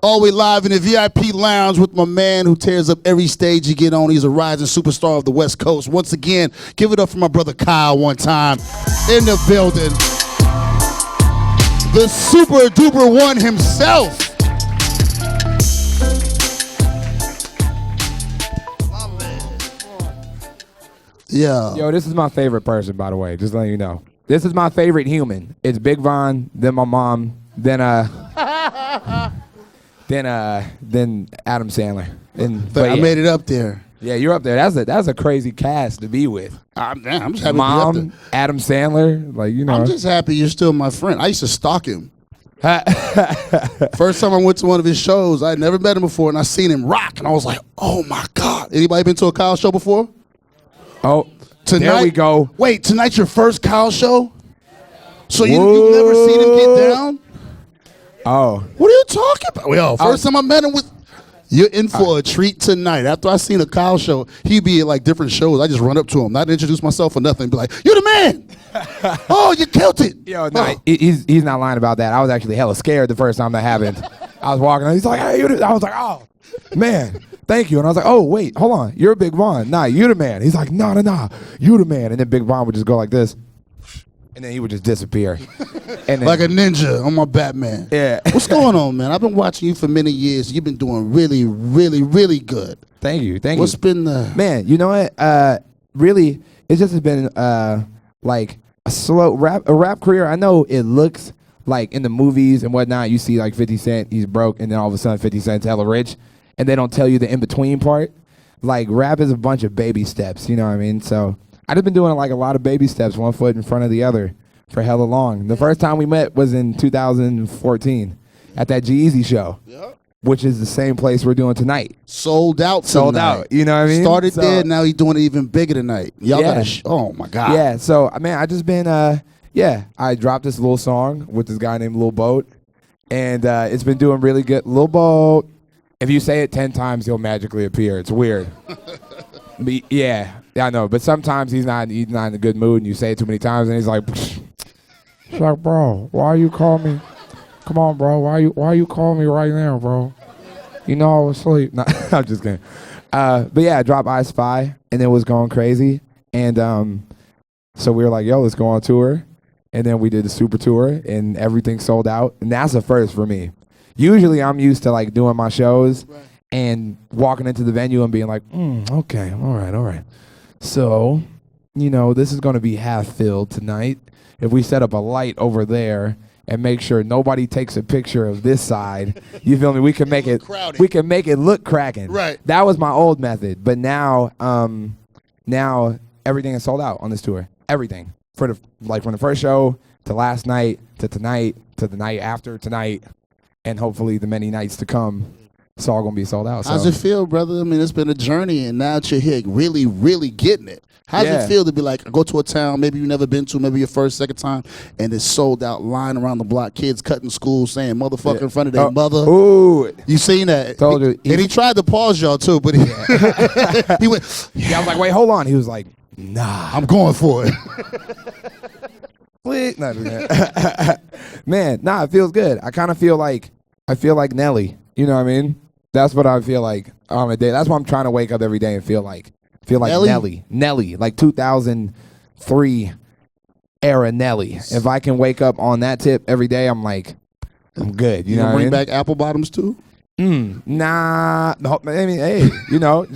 All the way live in the VIP lounge with my man who tears up every stage you get on. He's a rising superstar of the West Coast. Once again, give it up for my brother Kyle one time in the building. The super duper one himself. Yeah. Yo, this is my favorite person, by the way, just letting you know. This is my favorite human. It's Big Von, then my mom, then then Adam Sandler. I made it up there. Yeah, you're up there. That's a crazy cast to be with. I'm just happy Mom, to be up there. Adam Sandler, like, you know. I'm just happy you're still my friend. I used to stalk him. First time I went to one of his shows, I had never met him before, and I seen him rock, and I was like, oh my God. Anybody been to a Kyle show before? Oh, tonight, there we go. Wait, tonight's your first Kyle show? So you never seen him get down? Oh. What are you talking about? Yo, first time I met him was, you're in for a treat tonight. After I seen a Kyle show, he'd be at like different shows. I just run up to him, not introduce myself or nothing, be like, you're the man. Oh, you killed it. Yo, no, he's not lying about that. I was actually hella scared the first time that happened. I was walking, and he's like, hey, I was like, oh, man. Thank you. And I was like, oh, wait, hold on. You're Big Von. Nah, you're the man. He's like, nah, you the man. And then Big Von would just go like this. And then he would just disappear. And then, like a ninja on my Batman. Yeah. What's going on, man? I've been watching you for many years. You've been doing really, really, really good. Thank you. What's been the... Man, you know what? Really, it's just been like a slow rap career. I know it looks like in the movies and whatnot, you see like 50 Cent, he's broke, and then all of a sudden 50 Cent's hella rich. And they don't tell you the in-between part. Like, rap is a bunch of baby steps, you know what I mean? So I just been doing like a lot of baby steps, one foot in front of the other for hella long. The first time we met was in 2014 at that G-Eazy show, which is the same place we're doing tonight. Sold out, you know what I mean? Started there, now he's doing it even bigger tonight. Y'all got oh my God. Yeah, so, man, I just been, I dropped this little song with this guy named Lil Boat, and it's been doing really good. Lil Boat. If you say it 10 times, he'll magically appear. It's weird. Yeah, I know. But sometimes he's not in a good mood, and you say it too many times, and he's like, it's like, bro, why you call me? Come on, bro. Why you call me right now, bro? You know I was asleep. No, I'm just kidding. But yeah, I dropped I Spy, and it was going crazy. And so we were like, yo, let's go on tour. And then we did the super tour, and everything sold out. And that's a first for me. Usually I'm used to like doing my shows and walking into the venue and being like, okay, all right. So, you know, this is going to be half filled tonight. If we set up a light over there and make sure nobody takes a picture of this side, you feel me? We can make it look cracking. Right. That was my old method, but now everything is sold out on this tour. Everything. From the first show to last night to tonight to the night after tonight. And hopefully the many nights to come, it's all going to be sold out. So. How's it feel, brother? I mean, it's been a journey, and now that you're here really, really getting it. How's it feel to be like, go to a town maybe you've never been to, maybe your first, second time, and it's sold out, line around the block, kids cutting school, saying motherfucker in front of their mother. Ooh. You seen that? Told you. And he tried to pause y'all, too, but he went, I was like, wait, hold on. He was like, nah. I'm going for it. Man, nah, it feels good. I kind of feel like Nelly. You know what I mean? That's what I feel like on a day. That's why I'm trying to wake up every day and feel like Nelly, like 2003 era Nelly. If I can wake up on that tip every day, I'm like, I'm good. You know what I mean? Bring back apple bottoms too? Nah. I mean, hey, you know.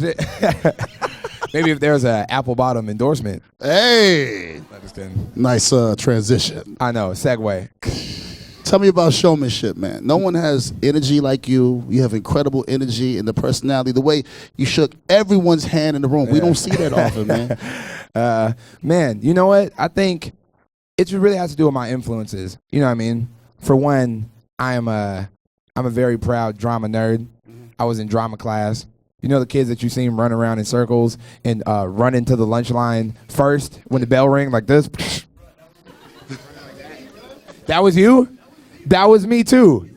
Maybe if there's an apple bottom endorsement. Hey. Nice transition. I know, segue. Tell me about showmanship, man. No one has energy like you. You have incredible energy and the personality. The way you shook everyone's hand in the room. We don't see that often, man. Man, you know what? I think it really has to do with my influences. You know what I mean? For one, I'm a very proud drama nerd. I was in drama class. You know the kids that you see run around in circles and run into the lunch line first when the bell rings like this? That was you? That was me too.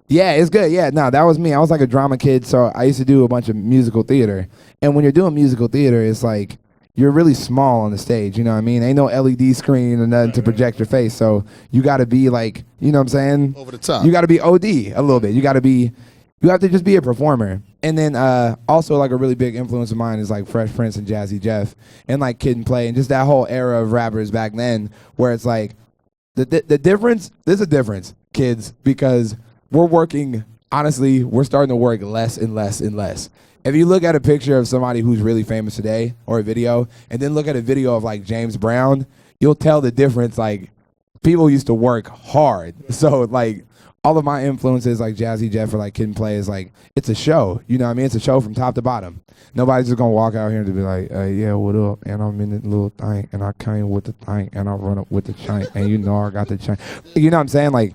Yeah, it's good. Yeah, no, that was me. I was like a drama kid, so I used to do a bunch of musical theater. And when you're doing musical theater, it's like you're really small on the stage, you know what I mean? Ain't no LED screen or nothing to project your face, so you got to be like, you know what I'm saying? Over the top. You got to be OD a little bit. You got to be you have to just be a performer. And then also like a really big influence of mine is like Fresh Prince and Jazzy Jeff and like Kid and Play and just that whole era of rappers back then where it's like the difference, there's a difference, kids, because we're working, honestly, we're starting to work less and less and less. If you look at a picture of somebody who's really famous today or a video and then look at a video of like James Brown, you'll tell the difference. Like people used to work hard. So like all of my influences, like Jazzy Jeff or like Kid and Play, is like, it's a show. You know what I mean? It's a show from top to bottom. Nobody's just going to walk out here and be like, yeah, what up? And I'm in the little thing, and I came with the thing, and I run up with the chain, and you know I got the chain. You know what I'm saying? Like,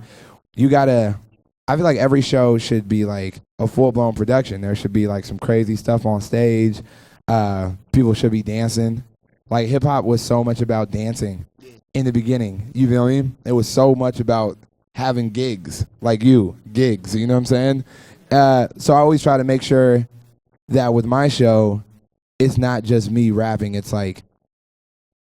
you got to, I feel like every show should be like a full-blown production. There should be like some crazy stuff on stage. People should be dancing. Like, hip-hop was so much about dancing in the beginning. You feel me? It was so much about having gigs, like gigs, you know what I'm saying? So I always try to make sure that with my show, it's not just me rapping. It's like,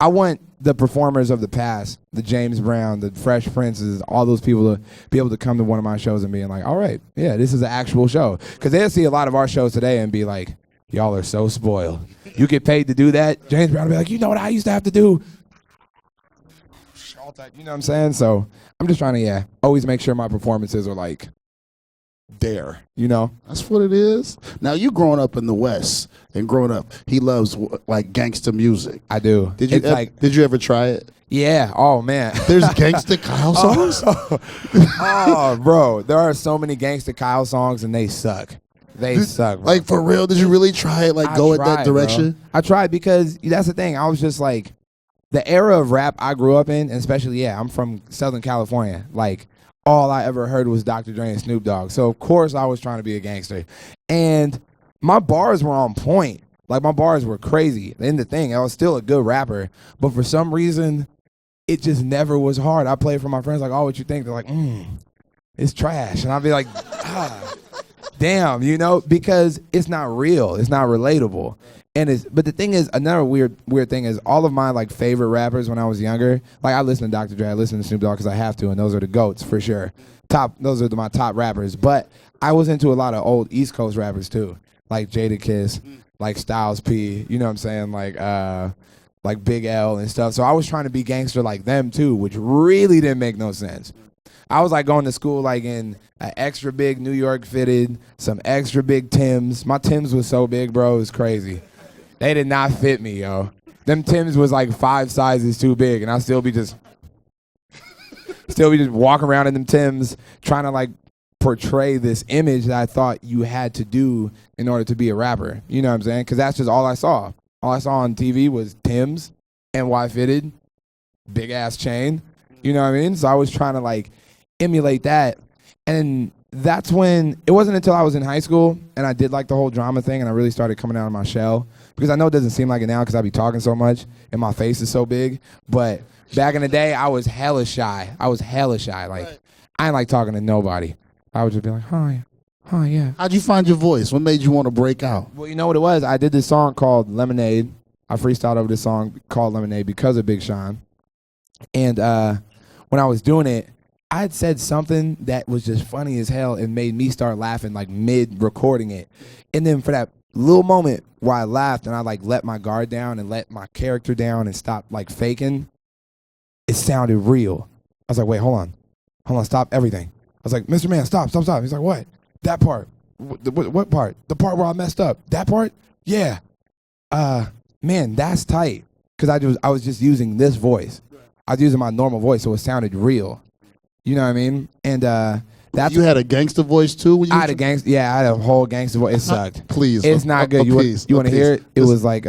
I want the performers of the past, the James Brown, the Fresh Princes, all those people to be able to come to one of my shows and being like, all right, yeah, this is an actual show. Because they'll see a lot of our shows today and be like, y'all are so spoiled. You get paid to do that? James Brown will be like, you know what I used to have to do? You know what I'm saying? So I'm just trying to, always make sure my performances are like there, you know? That's what it is. Now, you growing up in the West and growing up, he loves like gangsta music. I do. Did you ever try it? Yeah. Oh, man. There's Gangsta Kyle songs? Oh, bro. There are so many Gangsta Kyle songs and they suck. They suck, bro. Like, for real? Did you really try it? Like, go in that direction? Bro. I tried because that's the thing. I was just like, the era of rap I grew up in, and especially, I'm from Southern California. Like, all I ever heard was Dr. Dre and Snoop Dogg. So, of course, I was trying to be a gangster. And my bars were on point. Like, my bars were crazy. And the thing, I was still a good rapper. But for some reason, it just never was hard. I played for my friends, like, oh, what you think? They're like, it's trash. And I'd be like, damn, you know, because it's not real. It's not relatable. But the thing is, another weird thing is all of my like favorite rappers when I was younger, like I listen to Dr. Dre, I listen to Snoop Dogg because I have to, and those are the GOATs for sure. Those are my top rappers. But I was into a lot of old East Coast rappers too, like Jadakiss, like Styles P, you know what I'm saying, like Big L and stuff. So I was trying to be gangster like them too, which really didn't make no sense. I was like going to school like in an extra big New York fitted, some extra big Timbs. My Timbs was so big, bro, it was crazy. They did not fit me, yo. Them Timbs was like 5 sizes too big, and I'll still be just walking around in them Timbs trying to like portray this image that I thought you had to do in order to be a rapper. You know what I'm saying? Because that's just all I saw. All I saw on TV was Timbs, NY fitted, big ass chain. You know what I mean? So I was trying to like emulate that, and that's when it wasn't until I was in high school and I did like the whole drama thing and I really started coming out of my shell. Because I know it doesn't seem like it now because I be talking so much and my face is so big. But back in the day, I was hella shy. Like, I ain't like talking to nobody. I would just be like, hi, yeah. How'd you find your voice? What made you want to break out? Well, you know what it was? I did this song called Lemonade. I freestyled over this song called Lemonade because of Big Sean. And when I was doing it, I had said something that was just funny as hell and made me start laughing like mid-recording it. And then for that little moment where I laughed and I like let my guard down and let my character down and stopped like faking, it sounded real. I was like, wait, hold on, stop everything. I was like, Mr. Man, stop. He's like, what? That part. What part? The part where I messed up. That part? Yeah. Man, that's tight. Because I was just using this voice. I was using my normal voice, so it sounded real. You know what I mean? And that's you had a gangster voice too. I had a whole gangster voice. It sucked. Please, it's not good. You want to hear it? It was like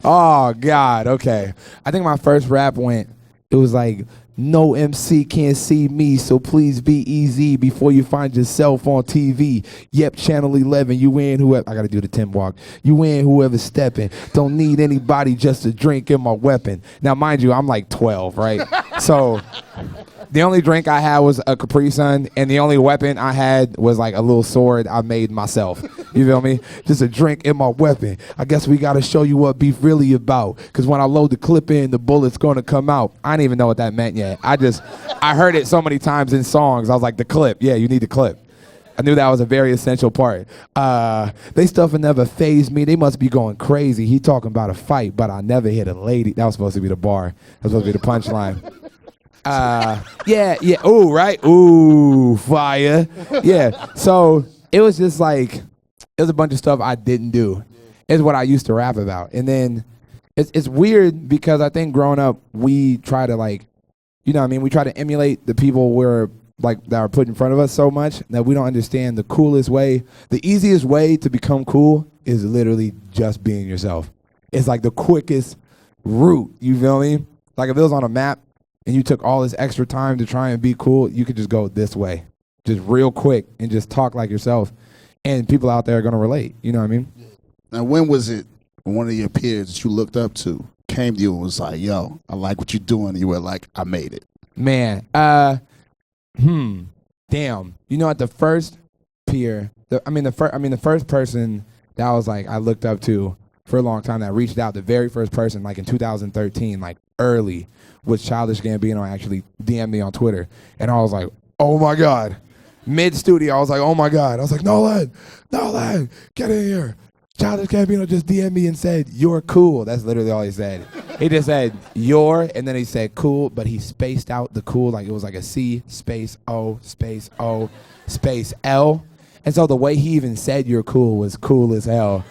oh God. Okay. I think my first rap it was like, no MC can't see me, so please be easy before you find yourself on TV. Yep, Channel 11, you in whoever. I got to do the Tim walk. You in whoever's stepping. Don't need anybody just to drink in my weapon. Now, mind you, I'm like 12, right? So The only drink I had was a Capri Sun, and the only weapon I had was like a little sword I made myself. You feel me? Just a drink and my weapon. I guess we gotta show you what beef really about. Cause when I load the clip in, the bullet's gonna come out. I didn't even know what that meant yet. I heard it so many times in songs. I was like, the clip. Yeah, you need the clip. I knew that was a very essential part. They stuff will never phase me. They must be going crazy. He talking about a fight, but I never hit a lady. That was supposed to be the bar. That was supposed to be the punchline. Yeah. Ooh, right? Ooh, fire. Yeah. So it was just like, it was a bunch of stuff I didn't do. It's what I used to rap about. And then it's weird because I think growing up, we try to like, you know what I mean? We try to emulate the people that are put in front of us so much that we don't understand the coolest way. The easiest way to become cool is literally just being yourself. It's like the quickest route, you feel me? Like if it was on a map and you took all this extra time to try and be cool, you could just go this way, just real quick and just talk like yourself. And people out there are going to relate, you know what I mean? Now, when was it one of your peers that you looked up to came to you and was like, yo, I like what you're doing? And you were like, I made it. Man, damn. You know, at the first peer, the first person that was like I looked up to for a long time that reached out, the very first person, like in 2013, like early, was Childish Gambino. Actually DM'd me on Twitter, and I was like, oh my god. Mid studio, I was like, oh my god. I was like, Nolan, get in here. Childish Gambino just DM'd me and said, you're cool. That's literally all he said. He just said, you're, and then he said cool, but he spaced out the cool, like it was like a C, space O, space O, space L. And so the way he even said you're cool was cool as hell.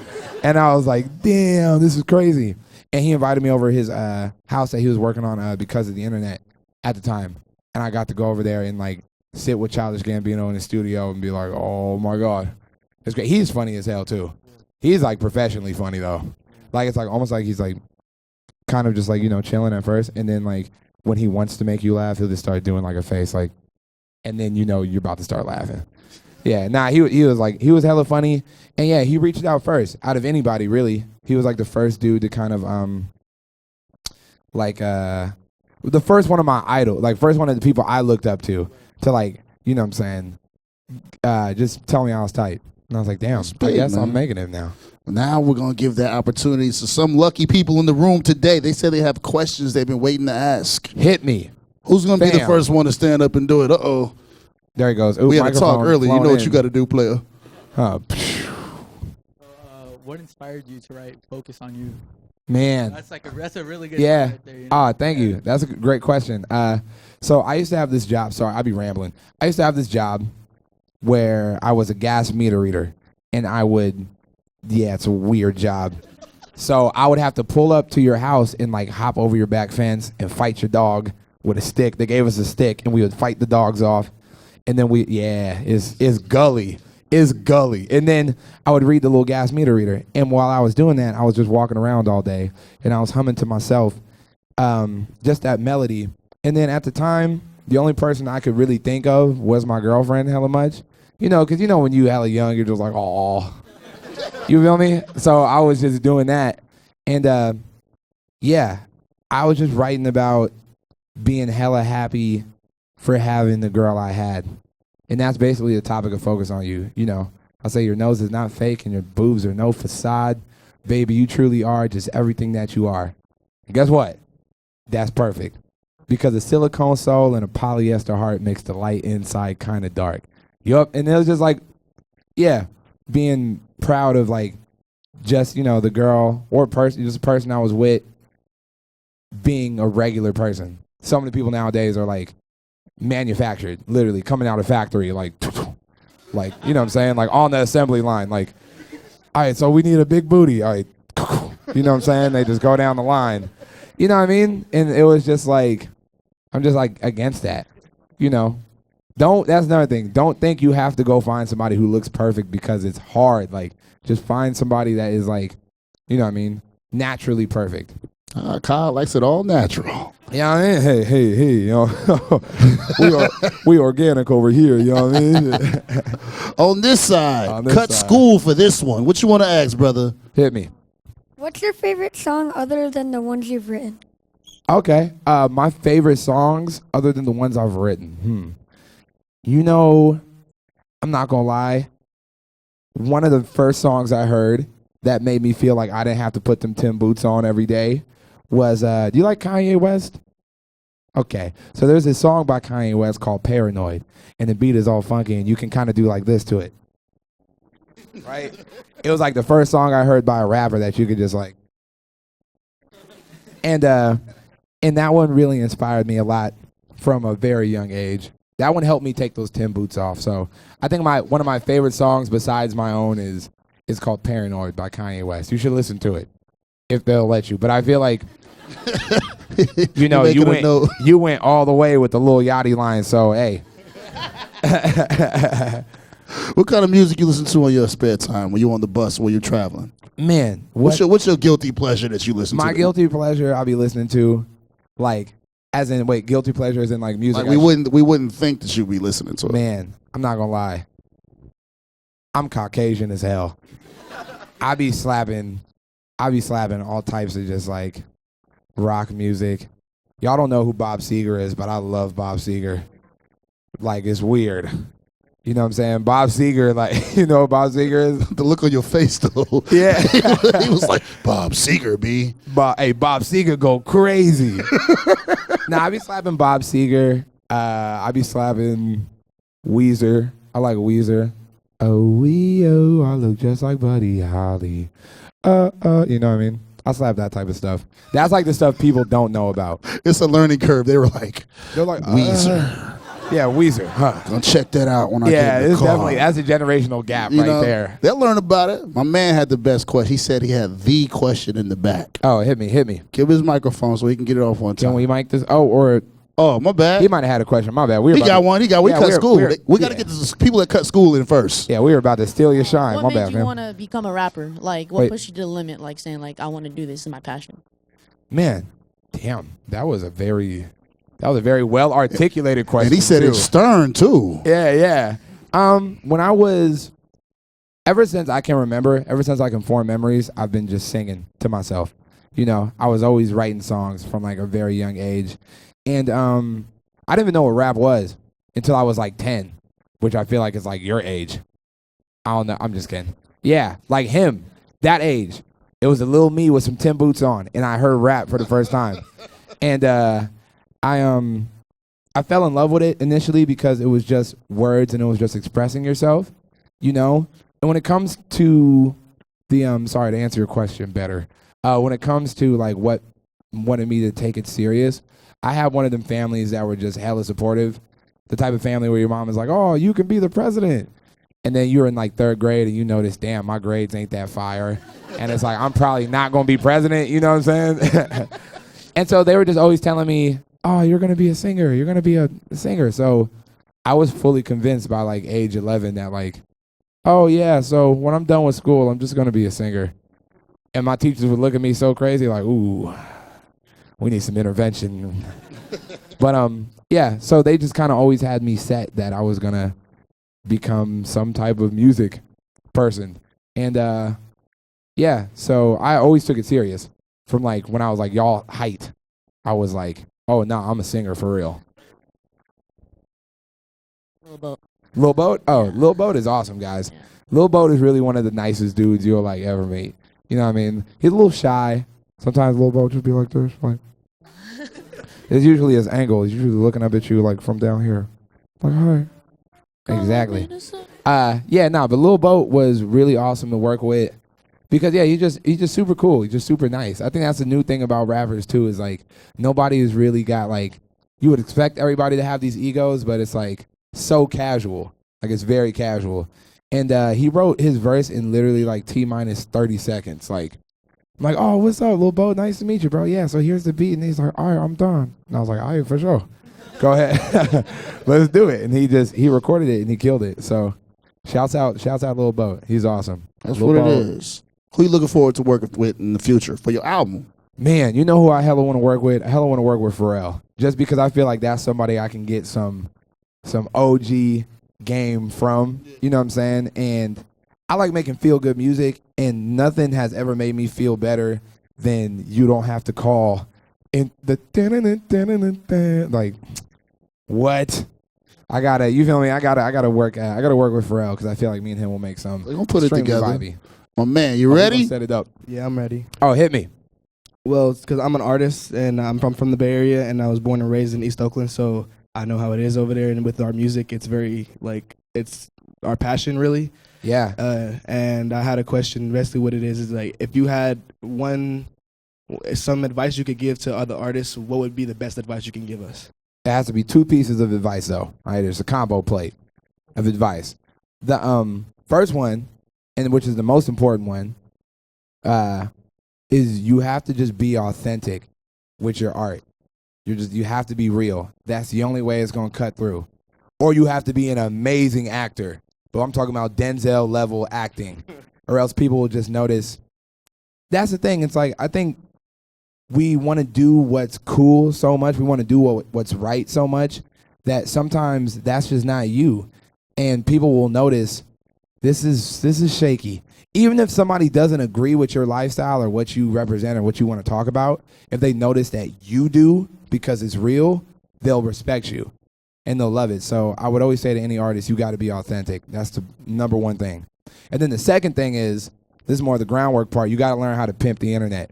And I was like, damn, this is crazy. And he invited me over his house that he was working on because of the internet at the time. And I got to go over there and like sit with Childish Gambino in the studio and be like, oh my God. It's great. He's funny as hell too. He's like professionally funny though. Like it's like almost like he's like kind of just like, you know, chilling at first. And then like when he wants to make you laugh, he'll just start doing like a face like, and then you know you're about to start laughing. Yeah, nah, he was hella funny. And yeah, he reached out first out of anybody really. He was like the first dude to kind of the first one of my idol, like first one of the people I looked up to like, you know what I'm saying, just tell me I was tight. And I was like, damn, I guess I'm making it now. Now we're going to give that opportunity to some lucky people in the room today. They said they have questions they've been waiting to ask. Hit me. Who's going to be the first one to stand up and do it? Uh-oh. There he goes. Ooh, we had to talk early. You know what you got to do, player. What inspired you to write Focus on You? Man. That's a really good yeah. right there, you know? Thank you. That's a great question. So I used to have this job. Sorry, I'll be rambling. I used to have this job where I was a gas meter reader, and it's a weird job. So I would have to pull up to your house and like hop over your back fence and fight your dog with a stick. They gave us a stick, and we would fight the dogs off. And then it's gully. It's gully. And then I would read the little gas meter reader. And while I was doing that, I was just walking around all day, and I was humming to myself just that melody. And then at the time, the only person I could really think of was my girlfriend hella much. You know, because you know when you hella young, you're just like, oh. You feel me? So I was just doing that. And I was just writing about being hella happy for having the girl I had. And that's basically the topic of Focus on You. You know, I say your nose is not fake and your boobs are no facade. Baby, you truly are just everything that you are. And guess what? That's perfect. Because a silicone soul and a polyester heart makes the light inside kind of dark. Yup. And it was just like, yeah, being proud of like just, you know, the girl or person, just a person I was with being a regular person. So many people nowadays are like manufactured, literally coming out of factory, like, you know what I'm saying? Like on the assembly line, like, all right, so we need a big booty. All right, you know what I'm saying? They just go down the line. You know what I mean? And it was just like, I'm just like against that, you know? That's another thing. Don't think you have to go find somebody who looks perfect because it's hard. Like, just find somebody that is like, you know what I mean? Naturally perfect. Kyle likes it all natural. Yeah, I mean, hey, you know, we organic over here, you know what I mean? On this side, cut school for this one. What you want to ask, brother? Hit me. What's your favorite song other than the ones you've written? Okay. My favorite songs, other than the ones I've written. You know, I'm not gonna lie. One of the first songs I heard that made me feel like I didn't have to put them Tim boots on every day was, do you like Kanye West? Okay. So there's this song by Kanye West called Paranoid, and the beat is all funky, and you can kind of do like this to it. Right? It was like the first song I heard by a rapper that you could just like. And that one really inspired me a lot from a very young age. That one helped me take those Tim boots off. So I think one of my favorite songs besides my own is called Paranoid by Kanye West. You should listen to it if they'll let you. But I feel like, you went all the way with the Lil Yachty line. So, hey. What kind of music you listen to in your spare time when you're on the bus, when you're traveling? Man. What's your guilty pleasure that you listen to? My guilty pleasure I'll be listening to, like, as in, guilty pleasure as in, like, music. Like we wouldn't think that you'd be listening to it. Man, I'm not gonna lie. I'm Caucasian as hell. I be slapping all types of just, like, rock music. Y'all don't know who Bob Seger is, but I love Bob Seger. Like, it's weird. You know what I'm saying? Bob Seger, like, you know what Bob Seger is? The look on your face, though. Yeah. He was like, Bob Seger, B. Bob Seger go crazy. I be slapping Bob Seger. I be slapping Weezer. I like Weezer. Oh, I look just like Buddy Holly. You know what I mean? I slap that type of stuff. That's like the stuff people don't know about. It's a learning curve. They're like Weezer. Yeah, Weezer. Gonna check that out when I get in the car. Yeah, that's a generational gap there. They'll learn about it. My man had the best question. He said he had the question in the back. Oh, hit me. Give his microphone so he can get it off one time. Can we mic this? Oh, my bad. He might have had a question. My bad. He got one. We cut school. We got to get the people that cut school in first. Yeah, we were about to steal your shine. What My bad, made you want to become a rapper? Like, what pushed you to the limit? Like, saying, like, I want to do this. This is my passion. Man, damn. That was a very well articulated question. And he said it's stern, too. Yeah. When I was, ever since I can remember, ever since I can form memories, I've been just singing to myself. You know, I was always writing songs from, like, a very young age. And I didn't even know what rap was until I was like 10, which I feel like is like your age. I don't know. I'm just kidding. Yeah, like him, that age. It was a little me with some Tim boots on, and I heard rap for the first time. And I fell in love with it initially because it was just words and it was just expressing yourself, you know? And when it comes to the sorry to answer your question better. When it comes to like what wanted me to take it serious, I have one of them families that were just hella supportive. The type of family where your mom is like, oh, you can be the president. And then you're in like third grade and you notice, damn, my grades ain't that fire. And it's like, I'm probably not going to be president, you know what I'm saying? And so they were just always telling me, oh, you're going to be a singer. You're going to be a singer. So I was fully convinced by like age 11 that like, oh yeah, so when I'm done with school, I'm just going to be a singer. And my teachers would look at me so crazy like, ooh, we need some intervention. But yeah, so they just kind of always had me set that I was going to become some type of music person. And yeah, so I always took it serious. From like when I was like y'all height, I was like, oh no, I'm a singer for real. Lil Boat? Oh, Lil Boat is awesome, guys. Yeah. Lil Boat is really one of the nicest dudes you'll like ever meet. You know what I mean? He's a little shy. Sometimes Lil Boat just be like this, like. It's usually his angle. He's usually looking up at you like from down here. Like, hi. Exactly. But Lil Boat was really awesome to work with. Because yeah, he's just super cool. He's just super nice. I think that's the new thing about rappers too, is like nobody has really got like, you would expect everybody to have these egos, but it's like so casual. Like it's very casual. And he wrote his verse in literally like T-minus 30 seconds. Like, I'm like, oh, what's up, Lil Bo? Nice to meet you, bro. Yeah, so here's the beat. And he's like, all right, I'm done. And I was like, all right, for sure. Go ahead. Let's do it. And he recorded it and he killed it. So shouts out Lil Bo. He's awesome. That's Lil what Bo. It is. Who you looking forward to working with in the future for your album? Man, you know who I hella want to work with? I hella want to work with Pharrell. Just because I feel like that's somebody I can get some OG game from. You know what I'm saying? And I like making feel-good music, and nothing has ever made me feel better than You Don't Have to Call and the like, what? You feel me? I gotta work with Pharrell because I feel like me and him will make some. We're gonna put it extremely together. Vibey. My man, you I'm ready? gonna set it up. Yeah, I'm ready. Oh, hit me. Well, it's because I'm an artist and I'm from the Bay Area and I was born and raised in East Oakland, so I know how it is over there. And with our music, it's very it's our passion, really. Yeah. And I had a question. Basically, what it is like if you had some advice you could give to other artists, what would be the best advice you can give us? It has to be 2 pieces of advice, though. All right, there's a combo plate of advice. The first one, and which is the most important one, is you have to just be authentic with your art. You have to be real. That's the only way it's gonna cut through. Or you have to be an amazing actor. But I'm talking about Denzel level acting, or else people will just notice. That's the thing. It's like I think we want to do what's cool so much. We want to do what's right so much that sometimes that's just not you, and people will notice this is shaky. Even if somebody doesn't agree with your lifestyle or what you represent or what you want to talk about, if they notice that you do because it's real, they'll respect you and they'll love it. So I would always say to any artist, you got to be authentic. That's the number one thing. And then the second thing is, this is more the groundwork part, you got to learn how to pimp the internet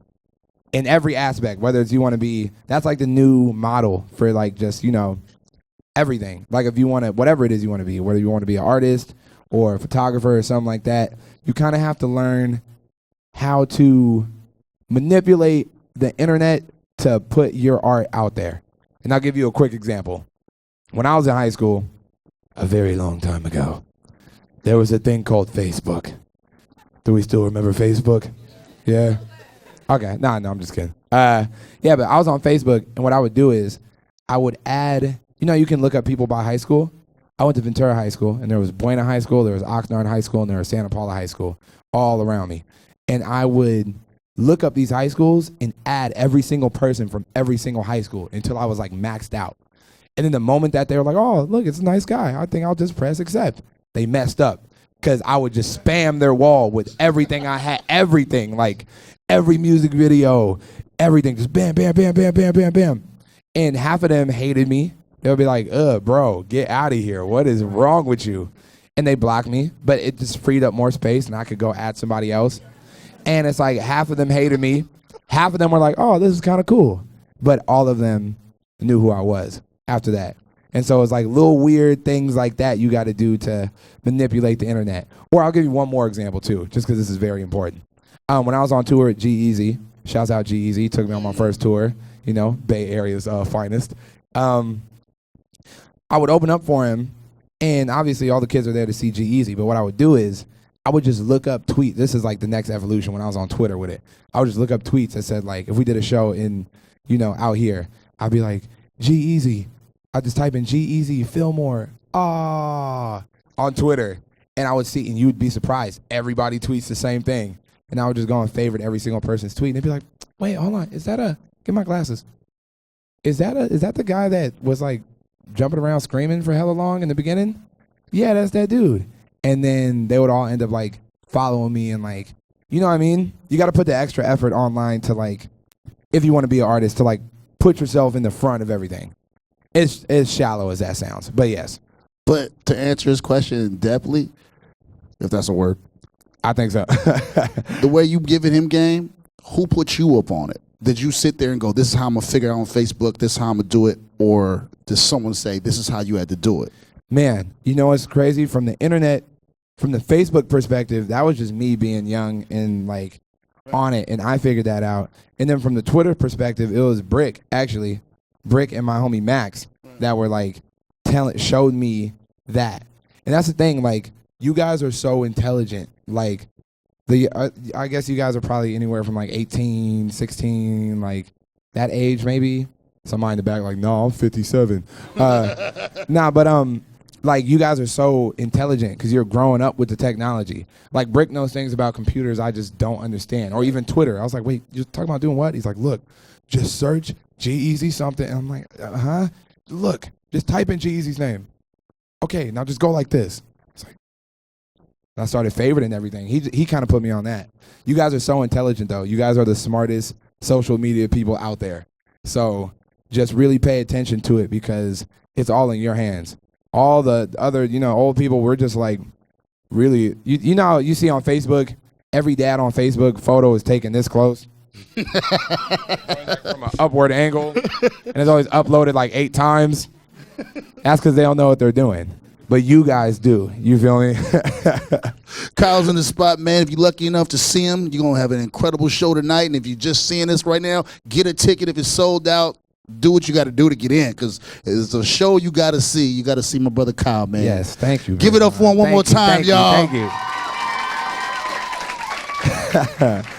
in every aspect, whether it's you want to be, that's like the new model for like just, everything. Like if you want to, whatever it is you want to be, whether you want to be an artist or a photographer or something like that, you kind of have to learn how to manipulate the internet to put your art out there. And I'll give you a quick example. When I was in high school, a very long time ago, there was a thing called Facebook. Do we still remember Facebook? Yeah? Okay. No, I'm just kidding. Yeah, but I was on Facebook, and what I would do is I would add, you can look up people by high school. I went to Ventura High School, and there was Buena High School, there was Oxnard High School, and there was Santa Paula High School all around me. And I would look up these high schools and add every single person from every single high school until I was like maxed out. And then the moment that they were like, oh, look, it's a nice guy, I think I'll just press accept. They messed up because I would just spam their wall with everything I had, everything, like every music video, everything, just bam, bam, bam, bam, bam, bam, bam. And half of them hated me. They'll be like, bro, get out of here. What is wrong with you? And they blocked me, but it just freed up more space and I could go add somebody else. And it's like half of them hated me. Half of them were like, oh, this is kind of cool. But all of them knew who I was after that. And so it's like little weird things like that you got to do to manipulate the internet. Or I'll give you one more example too, just because this is very important. When I was on tour at G-Eazy, shouts out G-Eazy, took me on my first tour, Bay Area's finest. I would open up for him, and obviously all the kids are there to see G-Eazy, but what I would do is I would just look up tweets. This is like the next evolution when I was on Twitter with it. I would just look up tweets that said, like, if we did a show in, out here, I'd be like, G-Eazy. I'd just type in G-Eazy, Fillmore, on Twitter, and I would see, and you'd be surprised. Everybody tweets the same thing, and I would just go and favorite every single person's tweet, and they'd be like, wait, hold on, get my glasses. Is that the guy that was like, jumping around screaming for hella long in the beginning? Yeah, that's that dude. And then they would all end up like following me and like, you know what I mean? You got to put the extra effort online to like, if you want to be an artist, to like put yourself in the front of everything. It's as shallow as that sounds, but yes. But to answer his question depthly, if that's a word, I think so. the way you giving him game, who put you up on it? Did you sit there and go, this is how I'm going to figure it out on Facebook, this is how I'm going to do it? Or did someone say, this is how you had to do it? Man, what's crazy? From the internet, from the Facebook perspective, that was just me being young and like on it, and I figured that out. And then from the Twitter perspective, it was Brick and my homie Max that were like showed me that. And that's the thing, like, you guys are so intelligent. Like, I guess you guys are probably anywhere from like 18, 16, like that age maybe. Somebody in the back like, no, I'm 57. Like, you guys are so intelligent because you're growing up with the technology. Like, Brick knows things about computers I just don't understand. Or even Twitter. I was like, wait, you're talking about doing what? He's like, look, just search G-Eazy something. And I'm like, Look, just type in G-Eazy's name. Okay, now just go like this. It's like, I started favoriting everything. He kind of put me on that. You guys are so intelligent, though. You guys are the smartest social media people out there. So just really pay attention to it because it's all in your hands. All the other, old people, we're just like really, you see on Facebook, every dad on Facebook photo is taken this close. From an upward angle, and it's always uploaded like 8 times. That's because they don't know what they're doing. But you guys do. You feel me? Kyle's in the spot, man. If you're lucky enough to see him, you're going to have an incredible show tonight. And if you're just seeing this right now, get a ticket. If it's sold out, do what you got to do to get in because it's a show you got to see. You got to see my brother Kyle, man. Yes, thank you. Give it up for him one more time, y'all. Thank you.